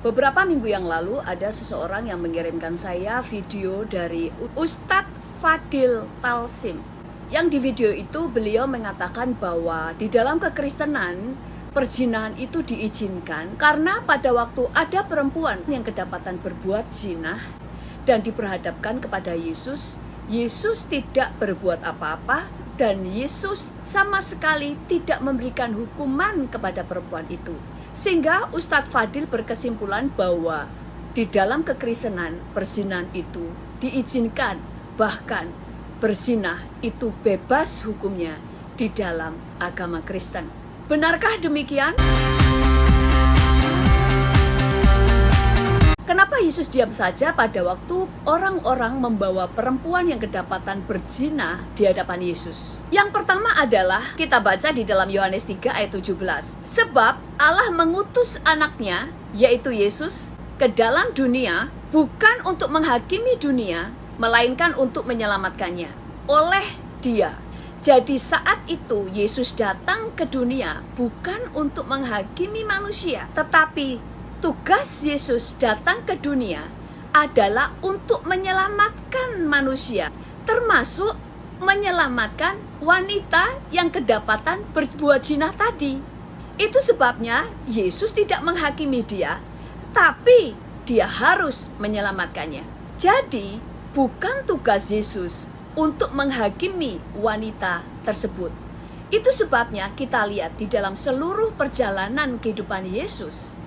Beberapa minggu yang lalu ada seseorang yang mengirimkan saya video dari Ustadz Fadil Talsim. Yang di video itu beliau mengatakan bahwa di dalam kekristenan perzinahan itu diizinkan karena pada waktu ada perempuan yang kedapatan berbuat zina dan diperhadapkan kepada Yesus, Yesus tidak berbuat apa-apa dan Yesus sama sekali tidak memberikan hukuman kepada perempuan itu. Sehingga Ustadz Fadil berkesimpulan bahwa di dalam kekristenan perzinahan itu diizinkan, bahkan berzina itu bebas hukumnya di dalam agama Kristen. Benarkah demikian? Kenapa Yesus diam saja pada waktu orang-orang membawa perempuan yang kedapatan berzina di hadapan Yesus? Yang pertama adalah kita baca di dalam Yohanes 3 ayat 17. Sebab Allah mengutus anaknya, yaitu Yesus, ke dalam dunia bukan untuk menghakimi dunia, melainkan untuk menyelamatkannya. Oleh Dia. Jadi saat itu Yesus datang ke dunia bukan untuk menghakimi manusia, tetapi tugas Yesus datang ke dunia adalah untuk menyelamatkan manusia, termasuk menyelamatkan wanita yang kedapatan berbuat zina tadi. Itu sebabnya Yesus tidak menghakimi dia, tapi dia harus menyelamatkannya. Jadi, bukan tugas Yesus untuk menghakimi wanita tersebut. Itu sebabnya kita lihat di dalam seluruh perjalanan kehidupan Yesus,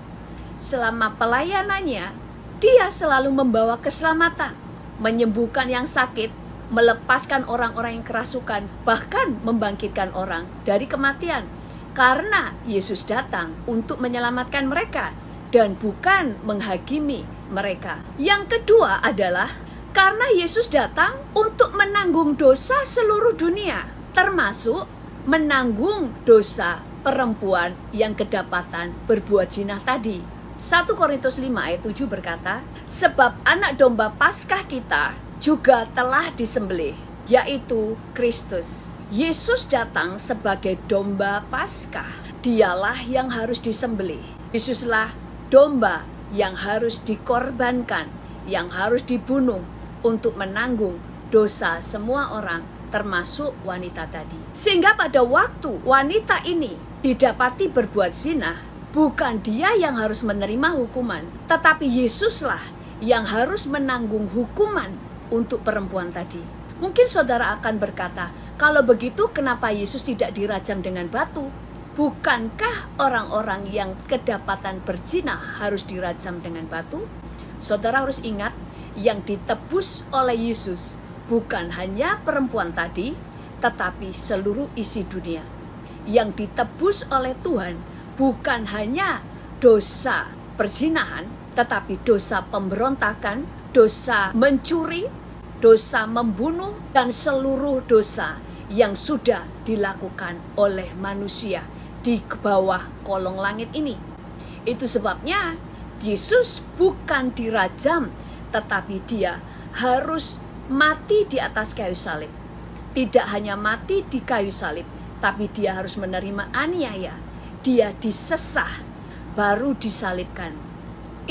selama pelayanannya, dia selalu membawa keselamatan, menyembuhkan yang sakit, melepaskan orang-orang yang kerasukan, bahkan membangkitkan orang dari kematian. Karena Yesus datang untuk menyelamatkan mereka dan bukan menghakimi mereka. Yang kedua adalah karena Yesus datang untuk menanggung dosa seluruh dunia, termasuk menanggung dosa perempuan yang kedapatan berbuat zina tadi. 1 Korintus 5 ayat 7 berkata, sebab anak domba Paskah kita juga telah disembelih, yaitu Kristus. Yesus datang sebagai domba Paskah. Dialah yang harus disembelih. Yesuslah domba yang harus dikorbankan, yang harus dibunuh untuk menanggung dosa semua orang, termasuk wanita tadi. Sehingga pada waktu wanita ini didapati berbuat zina, bukan dia yang harus menerima hukuman, tetapi Yesuslah yang harus menanggung hukuman untuk perempuan tadi. Mungkin saudara akan berkata, kalau begitu kenapa Yesus tidak dirajam dengan batu? Bukankah orang-orang yang kedapatan berzina harus dirajam dengan batu? Saudara harus ingat, yang ditebus oleh Yesus bukan hanya perempuan tadi, tetapi seluruh isi dunia. Yang ditebus oleh Tuhan bukan hanya dosa perzinahan, tetapi dosa pemberontakan, dosa mencuri, dosa membunuh, dan seluruh dosa yang sudah dilakukan oleh manusia di bawah kolong langit ini. Itu sebabnya Yesus bukan dirajam, tetapi dia harus mati di atas kayu salib. Tidak hanya mati di kayu salib, tapi dia harus menerima aniaya. Dia disesah, baru disalibkan.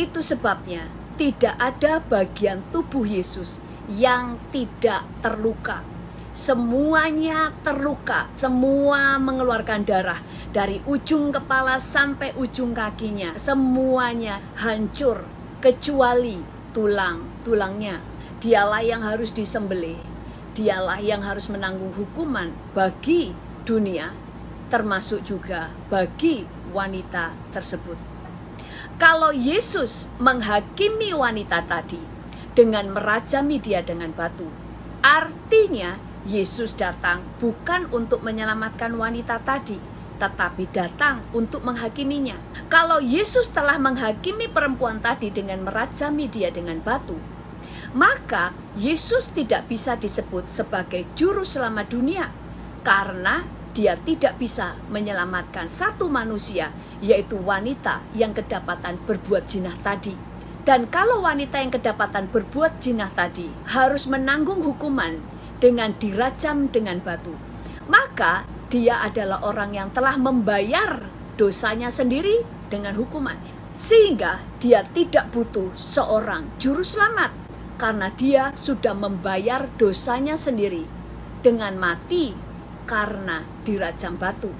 Itu sebabnya tidak ada bagian tubuh Yesus yang tidak terluka. Semuanya terluka, semua mengeluarkan darah. Dari ujung kepala sampai ujung kakinya, semuanya hancur, kecuali tulangnya. Dialah yang harus disembelih. Dialah yang harus menanggung hukuman bagi dunia, termasuk juga bagi wanita tersebut. Kalau Yesus menghakimi wanita tadi dengan merajami dia dengan batu, artinya Yesus datang bukan untuk menyelamatkan wanita tadi, tetapi datang untuk menghakiminya. Kalau Yesus telah menghakimi perempuan tadi dengan merajami dia dengan batu, maka Yesus tidak bisa disebut sebagai juru selamat dunia, karena dia tidak bisa menyelamatkan satu manusia, yaitu wanita yang kedapatan berbuat zina tadi. Dan kalau wanita yang kedapatan berbuat zina tadi harus menanggung hukuman dengan dirajam dengan batu, maka dia adalah orang yang telah membayar dosanya sendiri dengan hukuman. sehingga dia tidak butuh seorang juru selamat, karena dia sudah membayar dosanya sendiri dengan mati karena dirajam batu.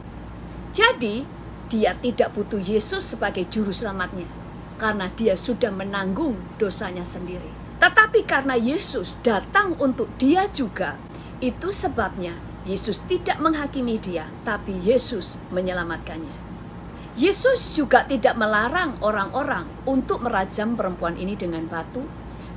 Jadi, dia tidak butuh Yesus sebagai juru selamatnya, karena dia sudah menanggung dosanya sendiri. Tetapi karena Yesus datang untuk dia juga, itu sebabnya Yesus tidak menghakimi dia, tapi Yesus menyelamatkannya. Yesus juga tidak melarang orang-orang untuk merajam perempuan ini dengan batu,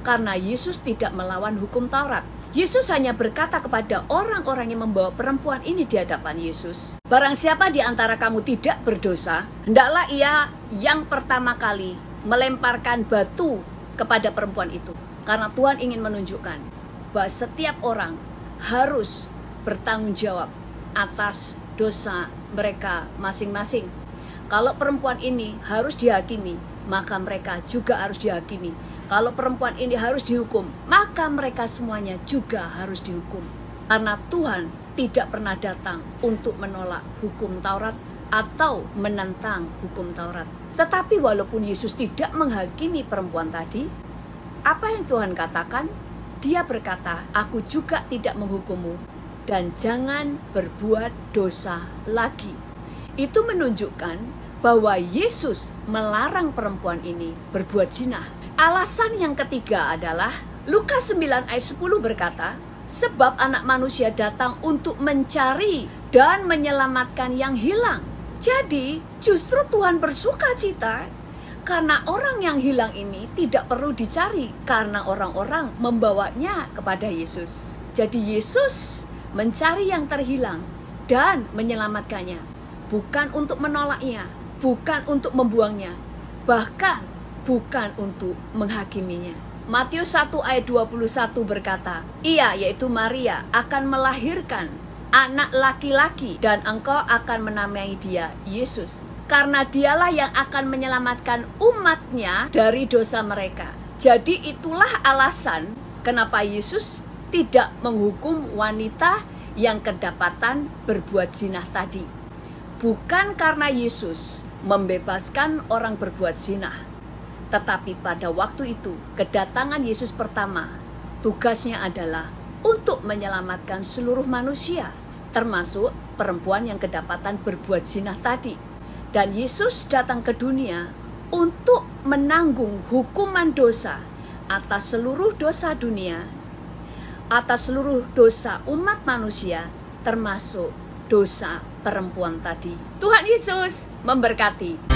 karena Yesus tidak melawan hukum Taurat. Yesus hanya berkata kepada orang-orang yang membawa perempuan ini di hadapan Yesus, "Barang siapa di antara kamu tidak berdosa, hendaklah ia yang pertama kali melemparkan batu kepada perempuan itu." Karena Tuhan ingin menunjukkan bahwa setiap orang harus bertanggung jawab atas dosa mereka masing-masing. Kalau perempuan ini harus dihakimi, maka mereka juga harus dihakimi. Kalau perempuan ini harus dihukum, maka mereka semuanya juga harus dihukum. Karena Tuhan tidak pernah datang untuk menolak hukum Taurat atau menentang hukum Taurat. Tetapi walaupun Yesus tidak menghakimi perempuan tadi, apa yang Tuhan katakan? Dia berkata, "Aku juga tidak menghukummu, dan jangan berbuat dosa lagi." Itu menunjukkan bahwa Yesus melarang perempuan ini berbuat zina. Alasan yang ketiga adalah Lukas 9 ayat 10 berkata, "Sebab anak manusia datang untuk mencari dan menyelamatkan yang hilang." Jadi justru Tuhan bersuka cita karena orang yang hilang ini tidak perlu dicari, karena orang-orang membawanya kepada Yesus. Jadi Yesus mencari yang terhilang dan menyelamatkannya, bukan untuk menolaknya, bukan untuk membuangnya, bahkan bukan untuk menghakiminya. Matius 1 ayat 21 berkata, "Ia, yaitu Maria, akan melahirkan anak laki-laki, dan engkau akan menamai dia Yesus, karena dialah yang akan menyelamatkan umatnya dari dosa mereka." Jadi itulah alasan kenapa Yesus tidak menghukum wanita yang kedapatan berbuat zina tadi. Bukan karena Yesus membebaskan orang berbuat zina, tetapi pada waktu itu kedatangan Yesus pertama, tugasnya adalah untuk menyelamatkan seluruh manusia, termasuk perempuan yang kedapatan berbuat zina tadi. Dan Yesus datang ke dunia untuk menanggung hukuman dosa atas seluruh dosa dunia, atas seluruh dosa umat manusia, termasuk dosa perempuan tadi. Tuhan Yesus memberkati.